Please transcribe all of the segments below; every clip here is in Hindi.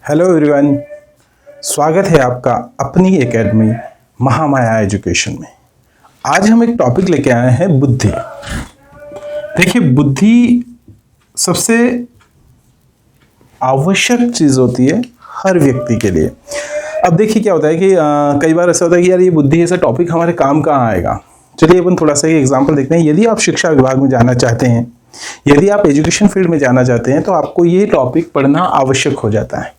हेलो एवरीवन, स्वागत है आपका अपनी एकेडमी महामाया एजुकेशन में। आज हम एक टॉपिक लेके आए हैं बुद्धि। देखिए, बुद्धि सबसे आवश्यक चीज़ होती है हर व्यक्ति के लिए। अब देखिए क्या होता है कि कई बार ऐसा होता है कि यार ये बुद्धि ऐसा टॉपिक हमारे काम कहाँ आएगा। चलिए अपन थोड़ा सा एग्जाम्पल देखते हैं। यदि आप शिक्षा विभाग में जाना चाहते हैं, यदि आप एजुकेशन फील्ड में जाना चाहते हैं, तो आपको ये टॉपिक पढ़ना आवश्यक हो जाता है।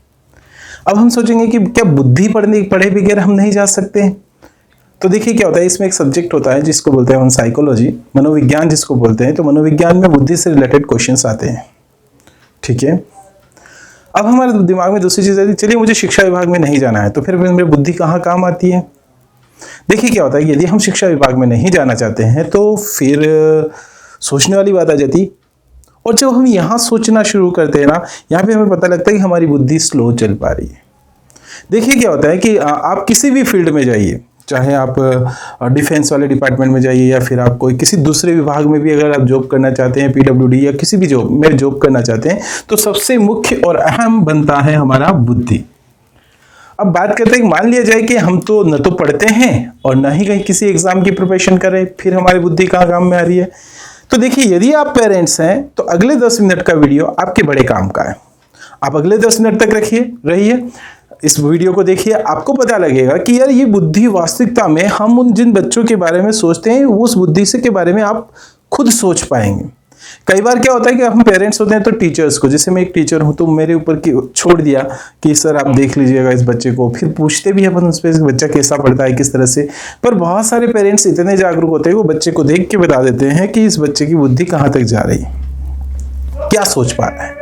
अब हम सोचेंगे कि क्या बुद्धि पढ़े बगैर हम नहीं जा सकते हैं? तो देखिए क्या होता है, इसमें एक सब्जेक्ट होता है जिसको बोलते हैं हम साइकोलॉजी, मनोविज्ञान जिसको बोलते हैं। तो मनोविज्ञान में बुद्धि से रिलेटेड क्वेश्चंस आते हैं, ठीक है। अब हमारे दिमाग में दूसरी चीज़ आती है, चलिए मुझे शिक्षा विभाग में नहीं जाना है, तो फिर मेरी बुद्धि कहाँ काम आती है? देखिए क्या होता है, यदि हम शिक्षा विभाग में नहीं जाना चाहते हैं तो फिर सोचने वाली बात आ जाती। और जब हम यहाँ सोचना शुरू करते हैं ना, यहाँ पे हमें पता लगता है कि हमारी बुद्धि स्लो चल पा रही है। देखिए क्या होता है कि आप किसी भी फील्ड में जाइए, चाहे आप डिफेंस वाले डिपार्टमेंट में जाइए या फिर आप कोई किसी दूसरे विभाग में भी अगर आप जॉब करना चाहते हैं, पीडब्ल्यूडी या किसी भी जॉब में जॉब करना चाहते हैं, तो सबसे मुख्य और अहम बनता है हमारा बुद्धि। अब बात करते हैं कि मान लिया जाए कि हम तो न तो पढ़ते हैं और न ही कहीं किसी एग्जाम की प्रिपरेशन करें, फिर हमारी बुद्धि कहाँ काम में आ रही है? तो देखिए, यदि आप पेरेंट्स हैं तो अगले 10 मिनट का वीडियो आपके बड़े काम का है। आप अगले 10 मिनट तक रहिए, इस वीडियो को देखिए। आपको पता लगेगा कि यार ये बुद्धि वास्तविकता में हम उन जिन बच्चों के बारे में सोचते हैं, उस बुद्धि से के बारे में आप खुद सोच पाएंगे। कई बार क्या होता है कि हम पेरेंट्स होते हैं तो टीचर्स को, जैसे मैं एक टीचर हूं तो मेरे ऊपर की छोड़ दिया कि सर आप देख लीजिएगा इस बच्चे को, फिर पूछते भी अपन उस पर बच्चा कैसा पढ़ता है, किस तरह से। पर बहुत सारे पेरेंट्स इतने जागरूक होते हैं वो बच्चे को देख के बता देते हैं कि इस बच्चे की बुद्धि कहाँ तक जा रही है, क्या सोच पा रहा है।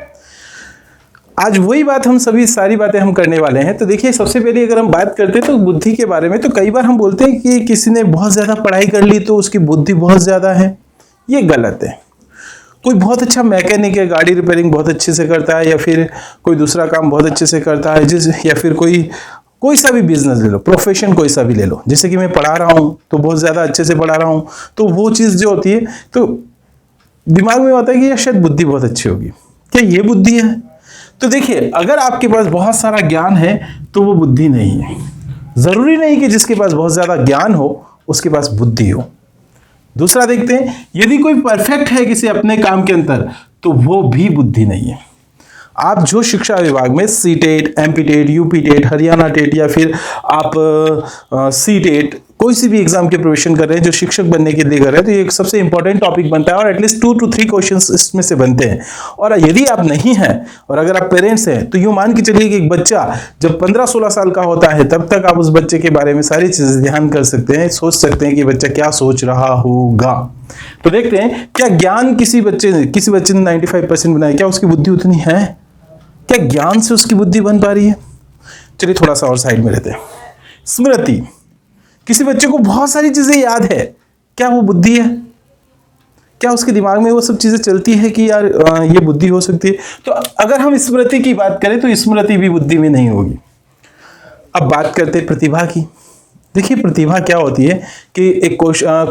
आज वही बात हम सारी बातें हम करने वाले हैं। तो देखिए, सबसे पहले अगर हम बात करते हैं तो बुद्धि के बारे में, तो कई बार हम बोलते हैं कि किसी ने बहुत ज्यादा पढ़ाई कर ली तो उसकी बुद्धि बहुत ज्यादा है। ये गलत है। कोई बहुत अच्छा मैकेनिक है, गाड़ी रिपेयरिंग बहुत अच्छे से करता है, या फिर कोई दूसरा काम बहुत अच्छे से करता है, या फिर कोई सा भी बिजनेस ले लो, प्रोफेशन कोई सा भी ले लो। जैसे कि मैं पढ़ा रहा हूँ तो बहुत ज्यादा अच्छे से पढ़ा रहा हूँ, तो वो चीज जो होती है तो दिमाग में होता है कि शायद बुद्धि बहुत अच्छी होगी। क्या ये बुद्धि है? तो देखिए, अगर आपके पास बहुत सारा ज्ञान है तो वो बुद्धि नहीं है। जरूरी नहीं कि जिसके पास बहुत ज्यादा ज्ञान हो उसके पास बुद्धि हो। दूसरा देखते हैं, यदि कोई परफेक्ट है किसी अपने काम के अंदर तो वो भी बुद्धि नहीं है। आप जो शिक्षा विभाग में CTET, MPTET, UPTET, Haryana TET या फिर आप सीटेट कोई सी भी एग्जाम की प्रिपरेशन कर रहे हैं, जो शिक्षक बनने के लिए कर रहे हैं, तो ये एक सबसे इंपॉर्टेंट टॉपिक बनता है और एटलीस्ट 2 to 3 क्वेश्चंस इसमें से बनते हैं। और यदि आप नहीं हैं और अगर आप पेरेंट्स हैं तो यूं मान के चलिए कि एक बच्चा जब 15-16 साल का होता है तब तक आप उस बच्चे के बारे में सारी चीजें ध्यान कर सकते हैं, सोच सकते हैं कि बच्चा क्या सोच रहा होगा। तो देखते हैं, क्या ज्ञान किसी बच्चे ने 95% बनाया, क्या उसकी बुद्धि उतनी है? क्या ज्ञान से उसकी बुद्धि बन पा रही है? चलिए थोड़ा सा और साइड में रहते हैं। स्मृति, किसी बच्चे को बहुत सारी चीजें याद है, क्या वो बुद्धि है? क्या उसके दिमाग में वो सब चीजें चलती है कि यार ये बुद्धि हो सकती है? तो अगर हम स्मृति की बात करें तो स्मृति भी बुद्धि में नहीं होगी। अब बात करते हैं प्रतिभा की। देखिए, प्रतिभा क्या होती है कि एक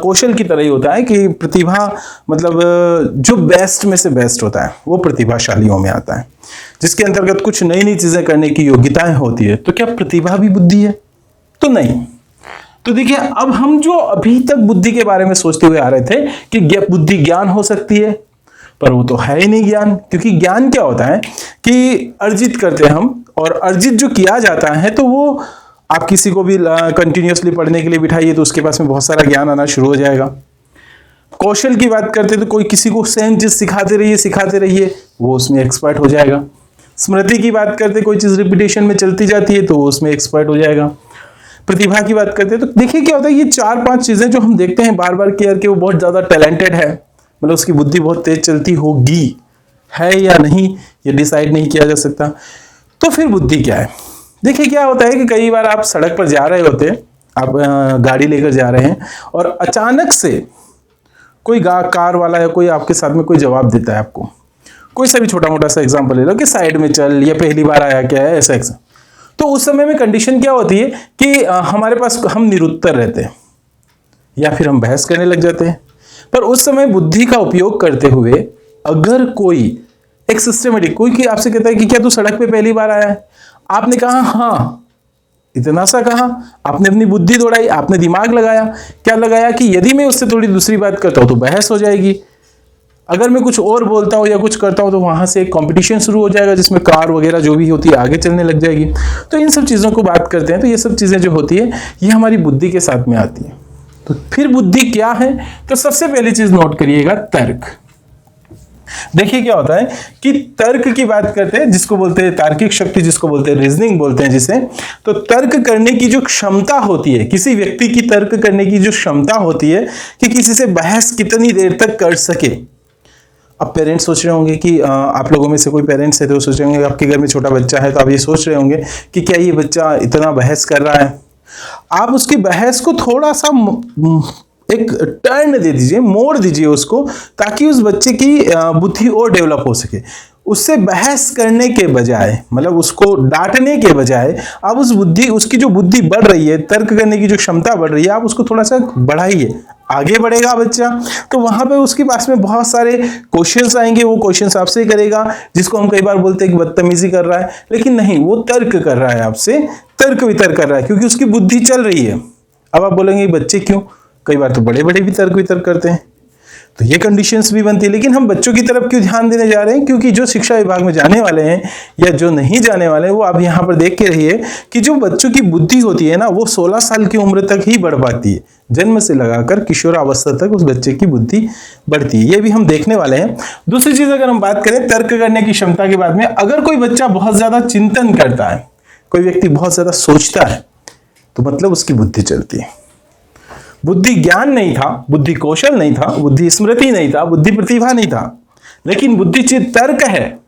कौशल की तरह ही होता है कि प्रतिभा मतलब जो बेस्ट में से बेस्ट होता है वो प्रतिभाशालियों में आता है, जिसके अंतर्गत कुछ नई नई चीजें करने की योग्यताएं होती है। तो क्या प्रतिभा भी बुद्धि है? तो नहीं। तो देखिए, अब हम जो अभी तक बुद्धि के बारे में सोचते हुए आ रहे थे कि बुद्धि ज्ञान हो सकती है, पर वो तो है ही नहीं ज्ञान। क्योंकि ज्ञान क्या होता है कि अर्जित करते हैं हम, और अर्जित जो किया जाता है तो वो आप किसी को भी कंटिन्यूअसली पढ़ने के लिए बिठाइए तो उसके पास में बहुत सारा ज्ञान आना शुरू हो जाएगा। कौशल की बात करते हैं तो कोई किसी को सेम चीज सिखाते रहिए, वो उसमें एक्सपर्ट हो जाएगा। स्मृति की बात करते, कोई चीज रिपीटेशन में चलती जाती है तो उसमें एक्सपर्ट हो जाएगा। प्रतिभा की बात करते हैं तो देखिए क्या होता है, ये 4-5 चीजें जो हम देखते हैं बार बार केयर के वो बहुत ज्यादा टैलेंटेड है, मतलब उसकी बुद्धि बहुत तेज चलती होगी, है या नहीं ये डिसाइड नहीं किया जा सकता। तो फिर बुद्धि क्या है? देखिए क्या होता है कि कई बार आप सड़क पर जा रहे होते हैं, आप गाड़ी लेकर जा रहे हैं और अचानक से कोई कार वाला या कोई आपके साथ में कोई जवाब देता है आपको। कोई सा भी छोटा मोटा सा एग्जाम्पल ले लो कि साइड में चल, या पहली बार आया क्या है, ऐसा। तो उस समय में कंडीशन क्या होती है कि हमारे पास हम निरुत्तर रहते हैं या फिर हम बहस करने लग जाते हैं। पर उस समय बुद्धि का उपयोग करते हुए अगर कोई एक सिस्टमेटिक कोई आपसे कहता है कि क्या तू सड़क पे पहली बार आया है, आपने कहा हाँ, इतना सा कहा, आपने अपनी बुद्धि दौड़ाई, आपने दिमाग लगाया। क्या लगाया कि यदि मैं उससे थोड़ी दूसरी बात करता हूं तो बहस हो जाएगी, अगर मैं कुछ और बोलता हूं या कुछ करता हूं तो वहां से एक कंपटीशन शुरू हो जाएगा जिसमें कार वगैरह जो भी होती है आगे चलने लग जाएगी। तो इन सब चीज़ों को बात करते हैं तो ये सब चीज़ें जो होती है ये हमारी बुद्धि के साथ में आती है। तो फिर बुद्धि क्या है? तो सबसे पहली चीज नोट करिएगा, तर्क। देखिए क्या होता है कि तर्क की बात करते हैं, जिसको बोलते हैं तार्किक शक्ति, जिसको बोलते हैं रीजनिंग बोलते हैं जिसे। तो तर्क करने की जो क्षमता होती है, किसी व्यक्ति की तर्क करने की जो क्षमता होती है कि किसी से बहस कितनी देर तक कर सके। अब पेरेंट्स सोच रहे होंगे कि आप लोगों में से कोई पेरेंट्स है तो सोच रहे होंगे आपके घर में छोटा बच्चा है, तो आप ये सोच रहे होंगे कि क्या ये बच्चा इतना बहस कर रहा है। आप उसकी बहस को थोड़ा सा एक टर्न दे दीजिए, मोड़ दीजिए उसको, ताकि उस बच्चे की बुद्धि और डेवलप हो सके। उससे बहस करने के बजाय, मतलब उसको डांटने के बजाय, आप उसकी जो बुद्धि बढ़ रही है, तर्क करने की जो क्षमता बढ़ रही है, आप उसको थोड़ा सा बढ़ाइए, आगे बढ़ेगा बच्चा। तो वहां पे उसके पास में बहुत सारे क्वेश्चंस आएंगे, वो क्वेश्चंस आपसे ही करेगा, जिसको हम कई बार बोलते हैं कि बदतमीजी कर रहा है, लेकिन नहीं, वो तर्क कर रहा है आपसे, तर्क वितर्क कर रहा है, क्योंकि उसकी बुद्धि चल रही है। अब आप बोलेंगे बच्चे क्यों? कई बार तो बड़े बड़े भी तर्क वितर्क करते हैं, तो ये कंडीशंस भी बनती है। लेकिन हम बच्चों की तरफ क्यों ध्यान देने जा रहे हैं? क्योंकि जो शिक्षा विभाग में जाने वाले हैं या जो नहीं जाने वाले हैं, वो आप यहाँ पर देख के रहिए कि जो बच्चों की बुद्धि होती है ना, वो 16 साल की उम्र तक ही बढ़ पाती है। जन्म से लगाकर किशोरावस्था तक उस बच्चे की बुद्धि बढ़ती है, ये भी हम देखने वाले हैं। दूसरी चीज, अगर हम बात करें तर्क करने की क्षमता के बाद में, अगर कोई बच्चा बहुत ज्यादा चिंतन करता है, कोई व्यक्ति बहुत ज्यादा सोचता है, तो मतलब उसकी बुद्धि चलती है। बुद्धि ज्ञान नहीं था, बुद्धि कौशल नहीं था, बुद्धि स्मृति नहीं था, बुद्धि प्रतिभा नहीं था, लेकिन बुद्धि तर्क है,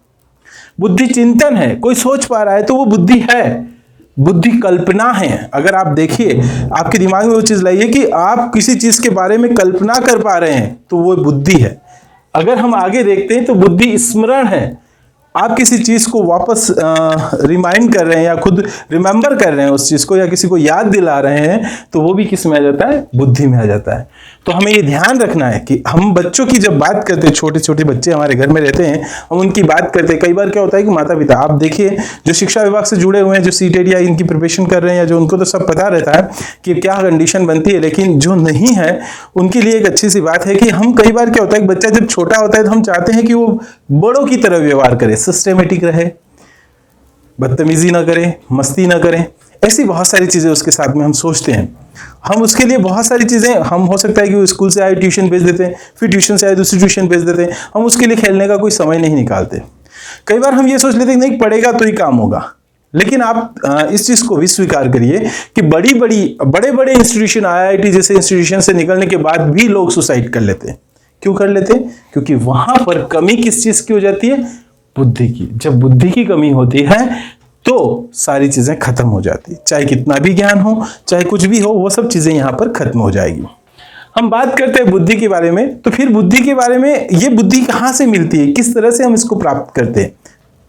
बुद्धि चिंतन है, कोई सोच पा रहा है तो वो बुद्धि है। बुद्धि कल्पना है। अगर आप देखिए, आपके दिमाग में वो चीज लाइए कि आप किसी चीज के बारे में कल्पना कर पा रहे हैं, तो वो बुद्धि है। अगर हम आगे देखते हैं तो बुद्धि स्मरण है। आप किसी चीज को वापस रिमाइंड कर रहे हैं या खुद रिमेंबर कर रहे हैं उस चीज को, या किसी को याद दिला रहे हैं, तो वो भी किस में आ जाता है? बुद्धि में आ जाता है। तो हमें ये ध्यान रखना है कि हम बच्चों की जब बात करते हैं, छोटे छोटे बच्चे हमारे घर में रहते हैं, हम उनकी बात करते हैं। कई बार क्या होता है कि माता पिता, आप देखिए जो शिक्षा विभाग से जुड़े हुए हैं, जो सीटेट या इनकी प्रिपरेशन कर रहे हैं, या जो उनको तो सब पता रहता है कि क्या कंडीशन बनती है, लेकिन जो नहीं है उनके लिए एक अच्छी सी बात है कि हम, कई बार क्या होता है, बच्चा जब छोटा होता है तो हम चाहते हैं कि वो बड़ों की तरह व्यवहार करे, सिस्टमेटिक रहे, बदतमीजी ना करे, मस्ती ना करे, ऐसी बहुत सारी चीजें उसके साथ में हम सोचते हैं। हम उसके लिए बहुत सारी चीजें, हम हो सकता है कि वो स्कूल से आए ट्यूशन भेज देते हैं, फिर ट्यूशन से आए दूसरी ट्यूशन भेज देते हैं, हम उसके लिए खेलने का कोई समय नहीं निकालते। कई बार हम ये सोच लेते हैं नहीं, पढ़ेगा तो ही काम होगा। लेकिन आप इस चीज को भी स्वीकार करिए कि बड़े बड़े इंस्टीट्यूशन, IIT जैसे इंस्टीट्यूशन से निकलने के बाद भी लोग सुसाइड कर लेते हैं। क्यों कर लेते हैं? क्योंकि वहां पर कमी किस चीज की हो जाती है? बुद्धि की। जब बुद्धि की कमी होती है तो सारी चीजें खत्म हो जाती है, चाहे कितना भी ज्ञान हो, चाहे कुछ भी हो, वो सब चीजें यहां पर खत्म हो जाएगी। हम बात करते हैं बुद्धि के बारे में, तो फिर बुद्धि के बारे में, ये बुद्धि कहां से मिलती है, किस तरह से हम इसको प्राप्त करते हैं,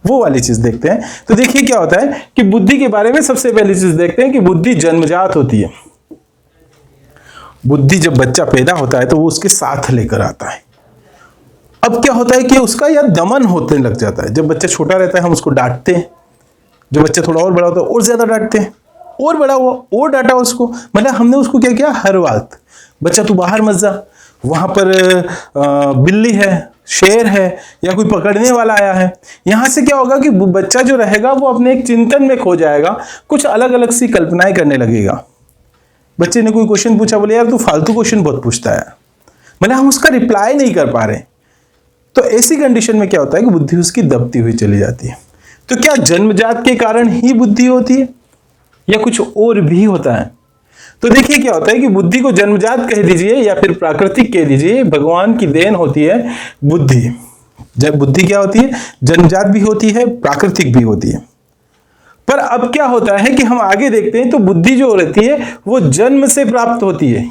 वो वाली चीज देखते हैं। तो देखिए क्या होता है कि बुद्धि के बारे में सबसे पहली चीज देखते हैं कि बुद्धि जन्मजात होती है। बुद्धि जब बच्चा पैदा होता है तो वो उसके साथ लेकर आता है। अब क्या होता है कि उसका या दमन होने लग जाता है। जब बच्चा छोटा रहता है हम उसको डांटते हैं, जब बच्चा थोड़ा और बड़ा होता है और ज्यादा डांटते हैं, और बड़ा हुआ और डांटा उसको, मतलब हमने उसको क्या किया, हर वक्त बच्चा तू बाहर मत जा, वहां पर बिल्ली है, शेर है, या कोई पकड़ने वाला आया है। यहां से क्या होगा कि बच्चा जो रहेगा वो अपने एक चिंतन में खो जाएगा, कुछ अलग अलग सी कल्पनाएं करने लगेगा। बच्चे ने कोई क्वेश्चन पूछा, बोले यार तू फालतू क्वेश्चन बहुत पूछता है, मतलब हम उसका रिप्लाई नहीं कर पा रहे। तो ऐसी कंडीशन में क्या होता है कि बुद्धि उसकी दबती हुई चली जाती है। तो क्या जन्मजात के कारण ही बुद्धि होती है या कुछ और भी होता है? तो देखिए क्या होता है कि बुद्धि को जन्मजात कह दीजिए या फिर प्राकृतिक कह दीजिए, भगवान की देन होती है बुद्धि। जब बुद्धि क्या होती है, जन्मजात भी होती है, प्राकृतिक भी होती है। पर अब क्या होता है कि हम आगे देखते हैं तो बुद्धि जो रहती है वो जन्म से प्राप्त होती है।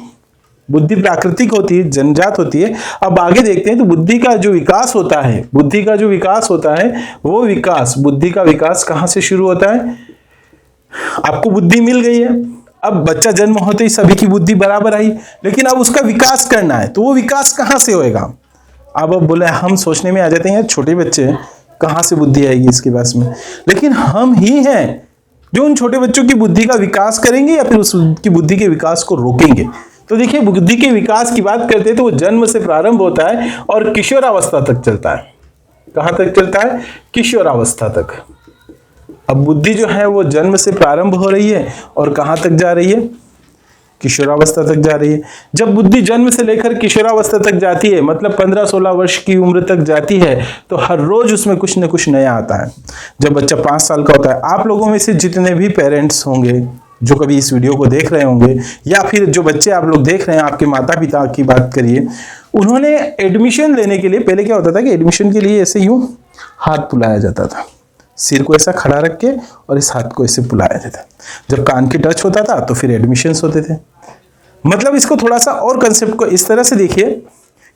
बुद्धि प्राकृतिक होती है, जन्मजात होती है। अब आगे देखते हैं तो बुद्धि का जो विकास होता है, बुद्धि का जो विकास होता है, वो विकास, बुद्धि का विकास कहां से शुरू होता है? आपको बुद्धि मिल गई है, अब बच्चा जन्म होते ही सभी की बुद्धि बराबर आई, लेकिन अब उसका विकास करना है, तो वो विकास कहां से होएगा? अब बोले, हम सोचने में आ जाते हैं यार छोटे बच्चे कहां से बुद्धि आएगी इसके पास में, लेकिन हम ही हैं जो उन छोटे बच्चों की बुद्धि का विकास करेंगे या फिर उसकी बुद्धि के विकास को रोकेंगे। तो देखिए, बुद्धि के विकास की बात करते हैं तो वो जन्म से प्रारंभ होता है और किशोरावस्था तक चलता है। कहां तक चलता है? किशोरावस्था तक। अब बुद्धि जो है वो जन्म से प्रारंभ हो रही है और कहां तक जा रही है? किशोरावस्था तक जा रही है। जब बुद्धि जन्म से लेकर किशोरावस्था तक जाती है, मतलब 15-16 वर्ष की उम्र तक जाती है, तो हर रोज उसमें कुछ न कुछ नया आता है। जब बच्चा 5 साल का होता है, आप लोगों में से जितने भी पेरेंट्स होंगे जो कभी इस वीडियो को देख रहे होंगे, या फिर जो बच्चे आप लोग देख रहे हैं, आपके माता पिता की बात करिए, उन्होंने एडमिशन लेने के लिए, पहले क्या होता था कि एडमिशन के लिए ऐसे यूं हाथ फुलाया जाता था, सिर को ऐसा खड़ा रख के और इस हाथ को ऐसे फुलाया जाता। जब कान की टच होता था तो फिर एडमिशन्स होते थे। मतलब इसको थोड़ा सा और कंसेप्ट को इस तरह से देखिए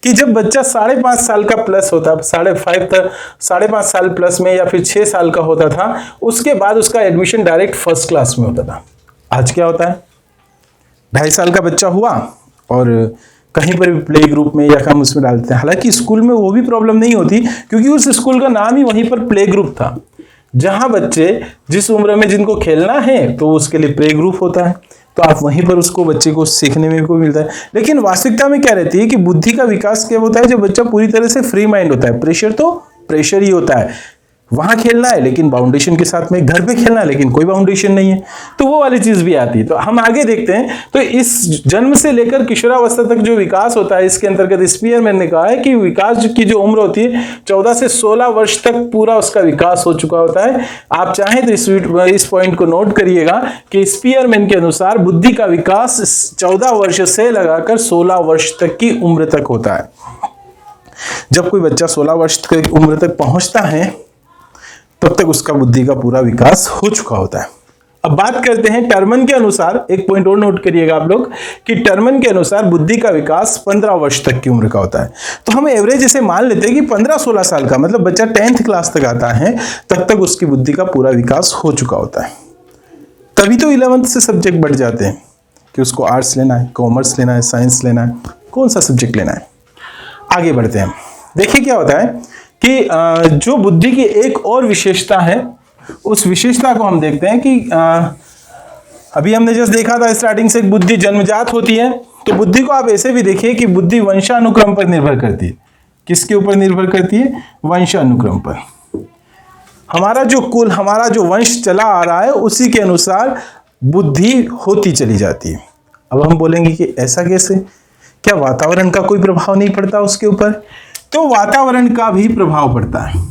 कि जब बच्चा 5.5 साल का प्लस होता, 5.5 साल प्लस में या फिर 6 साल का होता था, उसके बाद उसका एडमिशन डायरेक्ट फर्स्ट क्लास में होता था। आज क्या होता है? 2.5 साल का बच्चा हुआ और कहीं पर भी प्ले ग्रुप में या हम उसमें डालते हैं। हालांकि स्कूल में वो भी प्रॉब्लम नहीं होती, क्योंकि उस स्कूल का नाम ही वहीं पर प्ले ग्रुप था, जहां बच्चे जिस उम्र में जिनको खेलना है तो उसके लिए प्ले ग्रुप होता है, तो आप वहीं पर उसको बच्चे को सीखने में को मिलता है। लेकिन वास्तविकता में क्या रहती है कि बुद्धि का विकास क्या होता है? जब बच्चा पूरी तरह से फ्री माइंड होता है। प्रेशर तो प्रेशर ही होता है, वहां खेलना है लेकिन बाउंडेशन के साथ में, घर पे खेलना है लेकिन कोई बाउंडेशन नहीं है, तो वो वाली चीज भी आती है। तो हम आगे देखते हैं। तो इस जन्म से लेकर किशोरावस्था तक जो विकास होता है, इसके अंतर्गत स्पीयरमैन ने कहा है कि विकास की जो उम्र होती है 14 से 16 वर्ष तक पूरा उसका विकास हो चुका होता है। आप चाहें तो इस पॉइंट को नोट करिएगा कि स्पीयरमैन के अनुसार बुद्धि का विकास 14 वर्ष से लगाकर 16 वर्ष तक की उम्र तक होता है। जब कोई बच्चा 16 वर्ष की उम्र तक पहुंचता है तब तक उसका बुद्धि का पूरा विकास हो चुका होता है। अब बात करते हैं टर्मन के अनुसार, एक पॉइंट और नोट करिएगा आप लोग कि टर्मन के अनुसार बुद्धि का विकास 15 वर्ष तक की उम्र का होता है। तो हम एवरेज इसे मान लेते हैं कि 15-16 साल का, मतलब बच्चा 10th क्लास तक आता है, तब तक उसकी बुद्धि का पूरा विकास हो चुका होता है। तभी तो 11th से सब्जेक्ट बढ़ जाते हैं कि उसको आर्ट्स लेना है, कॉमर्स लेना है, साइंस लेना है, कौन सा सब्जेक्ट लेना है। आगे बढ़ते हैं। देखिए क्या होता है कि जो बुद्धि की एक और विशेषता है, उस विशेषता को हम देखते हैं कि अभी हमने जस्ट देखा था स्टार्टिंग से बुद्धि जन्मजात होती है। तो बुद्धि को आप ऐसे भी देखिए कि बुद्धि वंशानुक्रम पर निर्भर करती है। किसके ऊपर निर्भर करती है? वंशानुक्रम पर। हमारा जो कुल, हमारा जो वंश चला आ रहा है, उसी के अनुसार बुद्धि होती चली जाती है। अब हम बोलेंगे कि ऐसा कैसे? क्या वातावरण का कोई प्रभाव नहीं पड़ता उसके ऊपर? तो वातावरण का भी प्रभाव पड़ता है।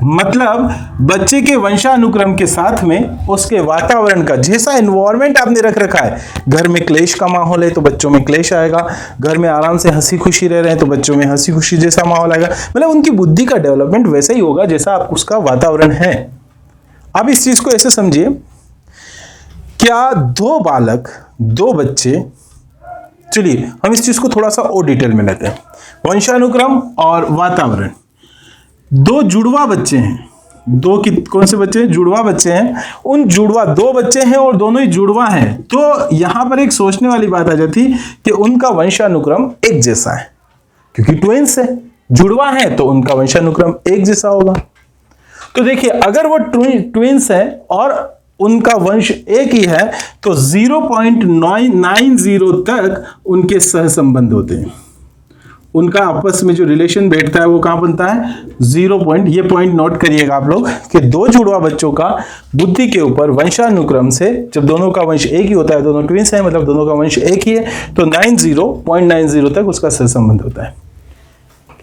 मतलब बच्चे के वंशानुक्रम के साथ में उसके वातावरण का, जैसा एनवायरनमेंट आपने रख रखा है, घर में क्लेश का माहौल है तो बच्चों में क्लेश आएगा, घर में आराम से हंसी खुशी रह रहे हैं तो बच्चों में हंसी खुशी जैसा माहौल आएगा। मतलब उनकी बुद्धि का डेवलपमेंट वैसा ही होगा जैसा आप उसका वातावरण है। अब इस चीज को ऐसे समझिए, क्या दो बच्चे, चलिए हम इस चीज को थोड़ा सा और डिटेल में लेते हैं। वंशानुक्रम और वातावरण, दो जुड़वा बच्चे हैं, कौन से बच्चे हैं? जुड़वा बच्चे हैं। उन जुड़वा 2 बच्चे हैं और दोनों ही जुड़वा हैं, तो यहां पर एक सोचने वाली बात आ जाती कि उनका वंशानुक्रम एक जैसा है, क्योंकि ट्विंस है, जुड़वा है तो उनका वंशानुक्रम एक जैसा होगा। तो देखिए, अगर वो ट्विंस है और उनका वंश एक ही है तो 0.990 तक उनके सहसंबंध होते हैं। उनका आपस में जो रिलेशन बैठता है वो कहां बनता है? 0 पॉइंट, ये पॉइंट नोट करिएगा आप लोग कि 2 जुड़वा बच्चों का बुद्धि के ऊपर वंशानुक्रम से, जब दोनों का वंश एक ही होता है, दोनों ट्विंस हैं, मतलब दोनों का वंश एक ही है, तो 0.90 तक उसका सहसंबंध होता है।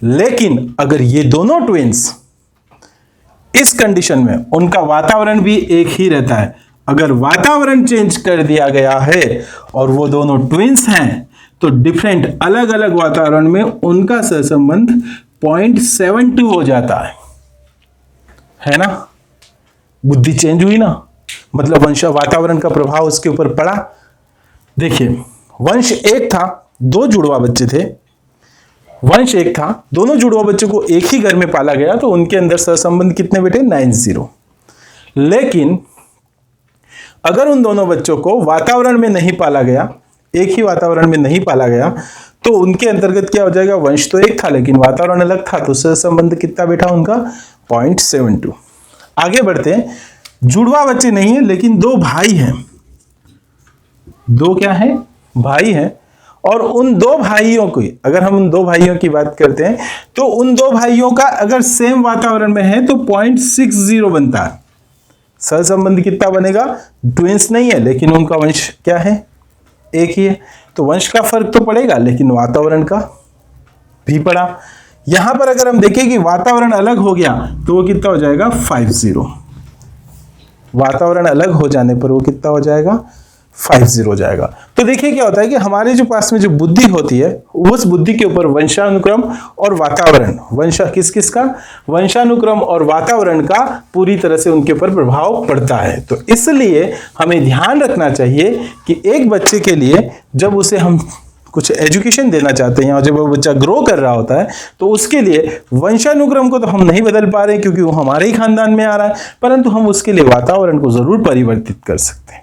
लेकिन अगर ये दोनों ट्विंस, इस कंडीशन में उनका वातावरण भी एक ही रहता है। अगर वातावरण चेंज कर दिया गया है और वो दोनों ट्विंस हैं, तो डिफरेंट, अलग अलग वातावरण में उनका सहसंबंध 0.72 हो जाता है ना? बुद्धि चेंज हुई ना, मतलब वातावरण का प्रभाव उसके ऊपर पड़ा। देखिए, वंश एक था, 2 जुड़वा बच्चे थे, वंश एक था, दोनों जुड़वा बच्चों को एक ही घर में पाला गया, तो उनके अंदर सहसंबंध कितने बेटे? 90। लेकिन अगर उन दोनों बच्चों को वातावरण में नहीं पाला गया, एक ही वातावरण में नहीं पाला गया, तो उनके अंतर्गत क्या हो जाएगा? वंश तो एक था लेकिन वातावरण अलग था, तो सहसंबंध कितना बेटा उनका? 0.72। आगे बढ़ते हैं। जुड़वा बच्चे नहीं है, लेकिन दो भाई हैं, दो क्या है, भाई हैं, और उन दो भाइयों की, अगर हम उन दो भाइयों की बात करते हैं तो उन दो भाइयों का अगर सेम वातावरण में है तो 0.60 बनता है। सहसंबंध कितना बनेगा, ट्विंस नहीं है लेकिन उनका वंश क्या है, एक ही है, तो वंश का फर्क तो पड़ेगा लेकिन वातावरण का भी पड़ा। यहां पर अगर हम देखें कि वातावरण अलग हो गया तो वो कितना हो जाएगा, 50। वातावरण अलग हो जाने पर वो कितना हो जाएगा, 50 हो जाएगा। तो देखिए क्या होता है कि हमारे जो पास में जो बुद्धि होती है उस बुद्धि के ऊपर वंशानुक्रम और वातावरण, किस किस का, वंशानुक्रम और वातावरण का पूरी तरह से उनके ऊपर प्रभाव पड़ता है। तो इसलिए हमें ध्यान रखना चाहिए कि एक बच्चे के लिए जब उसे हम कुछ एजुकेशन देना चाहते हैं और जब वो बच्चा ग्रो कर रहा होता है तो उसके लिए वंशानुक्रम को तो हम नहीं बदल पा रहे क्योंकि वो हमारे ही खानदान में आ रहा है, परंतु हम उसके लिए वातावरण को जरूर परिवर्तित कर सकते हैं।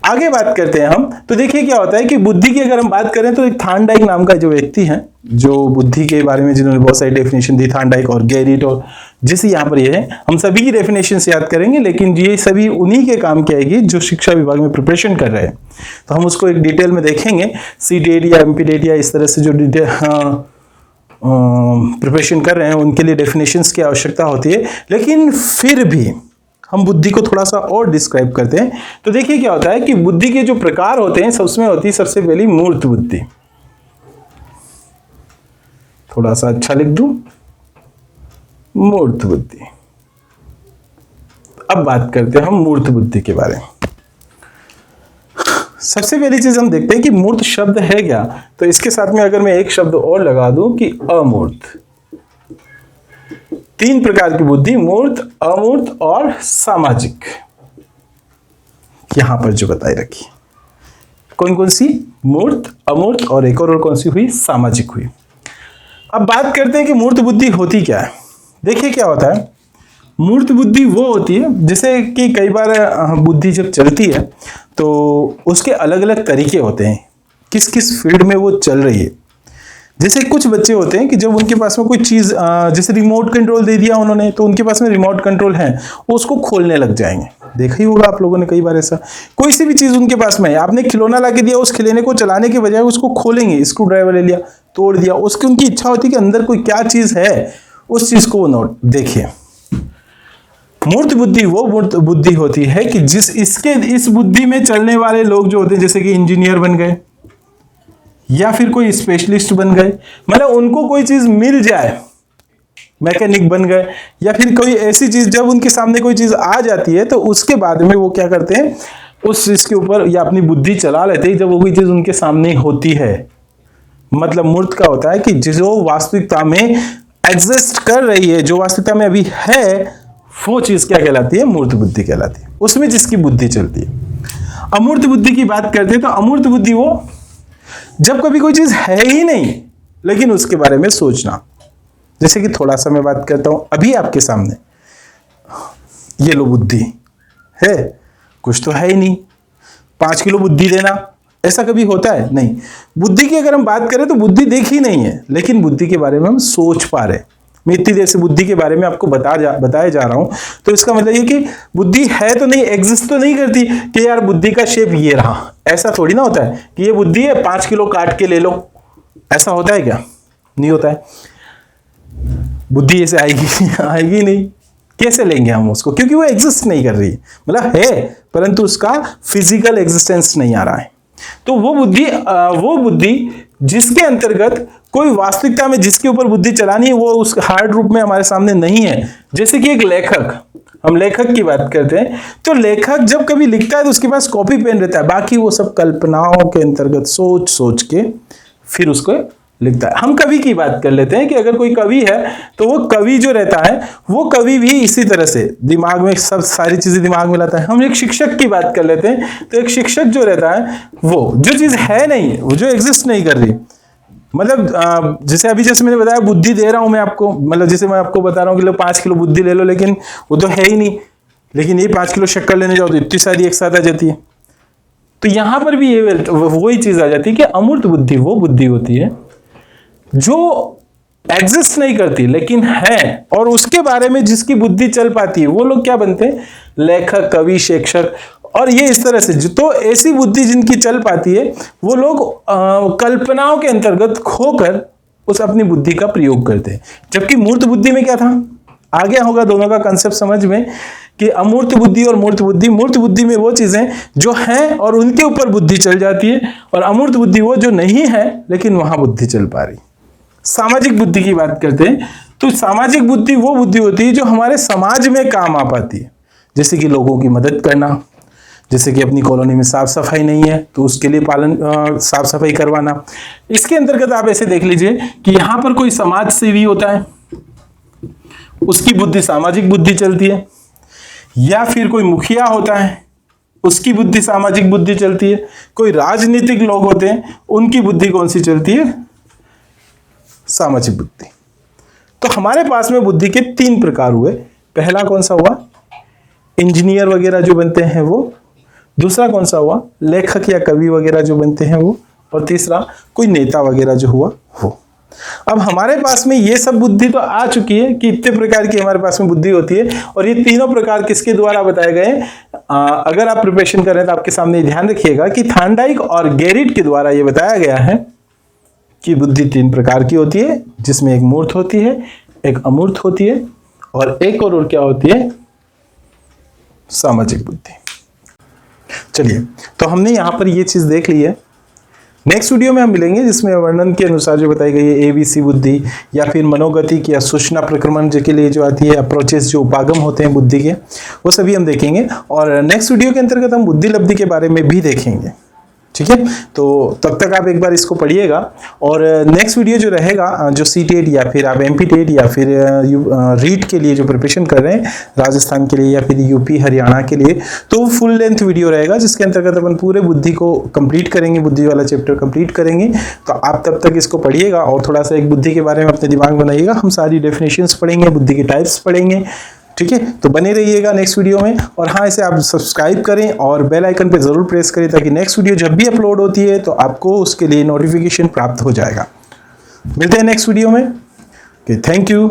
आगे बात करते हैं हम, तो देखिए क्या होता है कि बुद्धि की अगर हम बात करें तो एक थार्नडाइक नाम का जो व्यक्ति है जो बुद्धि के बारे में जिन्होंने बहुत सारी डेफिनेशन दी, थार्नडाइक और गैरिट, और जैसे यहाँ पर ये है, हम सभी की डेफिनेशन से याद करेंगे लेकिन ये सभी उन्हीं के काम की आएगी जो शिक्षा विभाग में प्रिपरेशन कर रहे हैं। तो हम उसको एक डिटेल में देखेंगे, सीटेट या एमपीटेट या इस तरह से जो प्रिपरेशन कर रहे हैं उनके लिए डेफिनेशंस की आवश्यकता होती है। लेकिन फिर भी हम बुद्धि को थोड़ा सा और डिस्क्राइब करते हैं। तो देखिए क्या होता है कि बुद्धि के जो प्रकार होते हैं उसमें होती है सबसे पहली मूर्त बुद्धि, थोड़ा सा अच्छा लिख दूं, मूर्त बुद्धि। अब बात करते हैं हम मूर्त बुद्धि के बारे में। सबसे पहली चीज हम देखते हैं कि मूर्त शब्द है क्या, तो इसके साथ में अगर मैं एक शब्द और लगा दूं कि अमूर्त। तीन प्रकार की बुद्धि, मूर्त, अमूर्त और सामाजिक, यहां पर जो बताई रखी। कौन कौन सी, मूर्त, अमूर्त और एक और कौन सी हुई, सामाजिक हुई। अब बात करते हैं कि मूर्त बुद्धि होती क्या है। देखिए क्या होता है, मूर्त बुद्धि वो होती है जैसे कि कई बार बुद्धि जब चलती है तो उसके अलग अलग तरीके होते हैं, किस किस फील्ड में वो चल रही है। जैसे कुछ बच्चे होते हैं कि जब उनके पास में कोई चीज़, जैसे रिमोट कंट्रोल दे दिया उन्होंने तो उनके पास में रिमोट कंट्रोल है, वो उसको खोलने लग जाएंगे। देखा ही होगा आप लोगों ने कई बार ऐसा, कोई सी भी चीज़ उनके पास में है, आपने खिलौना ला के दिया, उस खिलौने को चलाने के बजाय उसको खोलेंगे, स्क्रू ड्राइवर ले लिया, तोड़ दिया, उसकी उनकी इच्छा होती है कि अंदर कोई क्या चीज़ है, उस चीज़ को वो नोट देखिए। मूर्त बुद्धि वो मूर्त बुद्धि होती है कि इस बुद्धि में चलने वाले लोग जो होते हैं, जैसे कि इंजीनियर बन गए या फिर कोई स्पेशलिस्ट बन गए, मतलब उनको कोई चीज मिल जाए, मैकेनिक बन गए, या फिर कोई ऐसी चीज जब उनके सामने कोई चीज आ जाती है तो उसके बाद में वो क्या करते हैं, उस चीज के ऊपर या अपनी बुद्धि चला लेते हैं जब वो कोई चीज उनके सामने होती है। मतलब मूर्त का होता है कि जो वास्तविकता में एग्जिस्ट कर रही है, जो वास्तविकता में अभी है, वो चीज क्या कहलाती है, मूर्त बुद्धि कहलाती है, उसमें जिसकी बुद्धि चलती है। अमूर्त बुद्धि की बात करते हैं तो अमूर्त बुद्धि वो जब कभी कोई चीज है ही नहीं लेकिन उसके बारे में सोचना। जैसे कि थोड़ा सा मैं बात करता हूं, अभी आपके सामने ये लो बुद्धि है, कुछ तो है ही नहीं, 5 किलो बुद्धि देना, ऐसा कभी होता है नहीं। बुद्धि की अगर हम बात करें तो बुद्धि देखी नहीं है लेकिन बुद्धि के बारे में हम सोच पा रहे हैं। मैं इतनी देर से बुद्धि के बारे में आपको बताया जा रहा हूं, तो इसका मतलब ये कि बुद्धि है तो नहीं, एग्जिस्ट तो नहीं करती कि यार बुद्धि का शेप ये रहा, ऐसा थोड़ी ना होता है कि ये बुद्धि है 5 किलो काट के ले लो, ऐसा होता है क्या, नहीं होता है। बुद्धि ऐसे आएगी नहीं, कैसे लेंगे हम उसको, क्योंकि वो एग्जिस्ट नहीं कर रही, मतलब है परंतु उसका फिजिकल एग्जिस्टेंस नहीं आ रहा है। तो वो बुद्धि जिसके अंतर्गत कोई वास्तविकता में जिसके ऊपर बुद्धि चलानी है वो उस हार्ड रूप में हमारे सामने नहीं है। जैसे कि एक लेखक, हम लेखक की बात करते हैं तो लेखक जब कभी लिखता है तो उसके पास कॉपी पेन रहता है, बाकी वो सब कल्पनाओं के अंतर्गत सोच सोच के फिर उसको लिखता है। हम कवि की बात कर लेते हैं कि अगर कोई कवि है तो वो कवि जो रहता है वो कवि भी इसी तरह से दिमाग में सब सारी चीजें दिमाग में लाता है। हम एक शिक्षक की बात कर लेते हैं तो एक शिक्षक जो रहता है वो जो चीज है नहीं, वो जो एग्जिस्ट नहीं कर रही, मतलब जैसे मैंने बताया बुद्धि दे रहा हूं मैं आपको, मतलब जैसे मैं आपको बता रहा हूं कि लो 5 किलो बुद्धि ले लो, लेकिन वो तो है ही नहीं, लेकिन ये 5 किलो शक्कर लेने जाओ तो इतनी सारी एक साथ आ जाती है। तो यहां पर भी ये वही चीज आ जाती है कि अमूर्त बुद्धि वो बुद्धि होती है जो एग्जिस्ट नहीं करती लेकिन है, और उसके बारे में जिसकी बुद्धि चल पाती है वो लोग क्या बनते हैं? लेखक, कवि, शिक्षक। और ये इस तरह से तो ऐसी बुद्धि जिनकी चल पाती है वो लोग कल्पनाओं के अंतर्गत खोकर उस अपनी बुद्धि का प्रयोग करते हैं। जबकि मूर्त बुद्धि में क्या था? आ गया होगा दोनों का कंसेप्ट समझ में कि अमूर्त बुद्धि और मूर्त बुद्धि। मूर्त बुद्धि में वो चीजें जो हैं और उनके ऊपर बुद्धि चल जाती है, और अमूर्त बुद्धि वो जो नहीं है लेकिन वहां बुद्धि चल पा रही। सामाजिक बुद्धि की बात करते हैं तो सामाजिक बुद्धि वो बुद्धि होती है जो हमारे समाज में काम आ पाती है, जैसे कि लोगों की मदद करना, जैसे कि अपनी कॉलोनी में साफ सफाई नहीं है तो उसके लिए साफ सफाई करवाना। इसके अंतर्गत आप ऐसे देख लीजिए कि यहां पर कोई समाज सेवी होता है, उसकी बुद्धि सामाजिक बुद्धि चलती है, या फिर कोई मुखिया होता है उसकी बुद्धि सामाजिक बुद्धि चलती है, कोई राजनीतिक लोग होते हैं उनकी बुद्धि कौन सी चलती है? सामाजिक बुद्धि। तो हमारे पास में बुद्धि के 3 प्रकार हुए। पहला कौन सा हुआ? इंजीनियर वगैरह जो बनते हैं वो। दूसरा कौन सा हुआ? लेखक या कवि वगैरह जो बनते हैं वो। और तीसरा कोई नेता वगैरह जो हुआ वो। अब हमारे पास में ये सब बुद्धि तो आ चुकी है कि इतने प्रकार की हमारे पास में बुद्धि होती है, और ये तीनों प्रकार किसके द्वारा बताए गए? अगर आप प्रिपरेशन कर रहे हैं तो आपके सामने ध्यान रखिएगा कि थार्नडाइक और गेरिट के द्वारा ये बताया गया है कि बुद्धि 3 प्रकार की होती है, जिसमें एक मूर्त होती है, एक अमूर्त होती है, और एक और क्या होती है? सामाजिक बुद्धि। चलिए, तो हमने यहां पर ये चीज देख ली है। नेक्स्ट वीडियो में हम मिलेंगे जिसमें वर्णन के अनुसार जो बताई गई है ABC बुद्धि, या फिर मनोगतिक या सूचना प्रक्रमण के लिए जो आती है अप्रोचेस, जो उपागम होते हैं बुद्धि के, वो सभी हम देखेंगे। और नेक्स्ट वीडियो के अंतर्गत हम बुद्धि लब्धि के बारे में भी देखेंगे। ठीक है, तो तब तक आप एक बार इसको पढ़िएगा। और नेक्स्ट वीडियो जो रहेगा, जो CTET या फिर आप MP-TET या फिर रीट के लिए जो प्रिपरेशन कर रहे हैं राजस्थान के लिए या फिर UP हरियाणा के लिए, तो फुल लेंथ वीडियो रहेगा जिसके अंतर्गत अपन पूरे बुद्धि को कंप्लीट करेंगे, बुद्धि वाला चैप्टर कंप्लीट करेंगे। तो आप तब तक इसको पढ़िएगा और थोड़ा सा एक बुद्धि के बारे में अपने दिमाग बनाइएगा। हम सारी डेफिनेशंस पढ़ेंगे, बुद्धि के टाइप्स पढ़ेंगे। ठीक है, तो बने रहिएगा नेक्स्ट वीडियो में। और हाँ, इसे आप सब्सक्राइब करें और बेल आइकन पे जरूर प्रेस करें ताकि नेक्स्ट वीडियो जब भी अपलोड होती है तो आपको उसके लिए नोटिफिकेशन प्राप्त हो जाएगा। मिलते हैं नेक्स्ट वीडियो में। Okay, thank you.